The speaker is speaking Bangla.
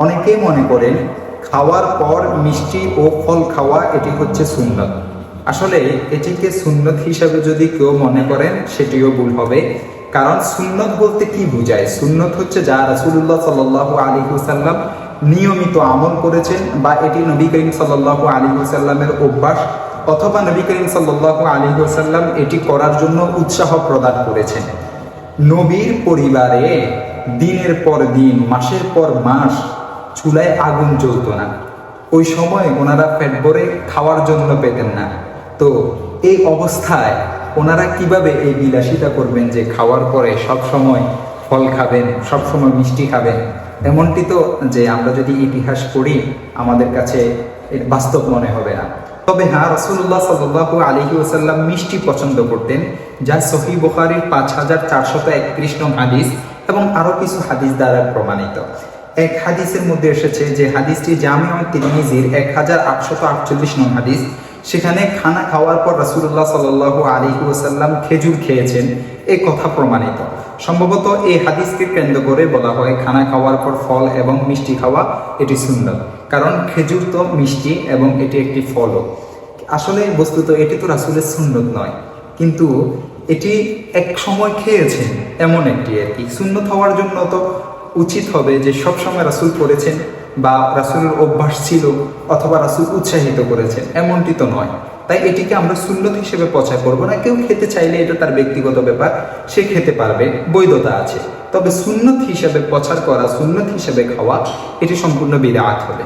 অনেকেই মনে করেন খাওয়ার পর মিষ্টি ও ফল খাওয়া এটি হচ্ছে সুন্নত। আসলে এটিকে সুন্নত হিসাবে যদি কেউ মনে করেন সেটিও ভুল হবে। কারণ সুন্নত বলতে কি বোঝায়? সুন্নত হচ্ছে যা রাসূলুল্লাহ সাল্লাল্লাহু আলাইহি ওয়াসাল্লাম নিয়মিত আমল করেছেন, বা এটি নবী করিম সাল্লাল্লাহু আলাইহি ওয়াসাল্লামের অভ্যাস, অথবা নবী করিম সাল্লাল্লাহু আলাইহি ওয়াসাল্লাম এটি করার জন্য উৎসাহ প্রদান করেছেন। নবীর পরিবারে দিনের পর দিন, মাসের পর মাস চুলায় আগুন জ্বলত না। ওই সময় ওনারা পেট ভরে খাওয়ার জন্য পেতেন না। তো এই অবস্থায় ওনারা কিভাবে এই বিলাসিতা করবেন যে খাওয়ার পরে সব সময় ফল খাবেন, সব সময় মিষ্টি খাবেন? এমনটি তো যে আমরা যদি ইতিহাস পড়ি আমাদের কাছে এর বাস্তব মনে হবে না। তবে হ্যাঁ, রাসূলুল্লাহ সাল্লাল্লাহু আলাইহি ওয়াসাল্লাম মিষ্টি পছন্দ করতেন, যা সহিহ বুখারীর 5431 নং হাদিস এবং আরো কিছু হাদিস দ্বারা প্রমাণিত। এক হাদিসের মধ্যে এসেছে, যে হাদিসটি জামিউ তিরমিজির 1848 নং হাদিস। সেখানে খানা খাওয়ার পর রাসূলুল্লাহ সাল্লাল্লাহু আলাইহি ওয়াসাল্লাম খেজুর খেয়েছেন, এই কথা প্রমাণিত। সম্ভবত এই হাদিসকে কেন্দ্র করে বলা হয় খানা খাওয়ার পর ফল এবং মিষ্টি খাওয়া এটি সুন্নত, কারণ খেজুর তো মিষ্টি এবং এটি একটি ফলও। আসলে বস্তুত এটি তো রাসূলের সুন্নত নয়, কিন্তু এটি এক সময় খেয়েছেন এমন একটি আর কি। সুন্নত হওয়ার জন্য তো উচিত হবে যে সব সময় রাসূল করেছেন বা রাসূলের অভ্যাস ছিল অথবা রাসূল উৎসাহিত করেছেন, এমনটি তো নয়। তাই এটিকে আমরা সুন্নত হিসেবে প্রচার করবো না। কেউ খেতে চাইলে এটা তার ব্যক্তিগত ব্যাপার, সে খেতে পারবে, বৈধতা আছে। তবে সুন্নত হিসেবে প্রচার করা, সুন্নত হিসেবে খাওয়া, এটি সম্পূর্ণ বিদআত হবে।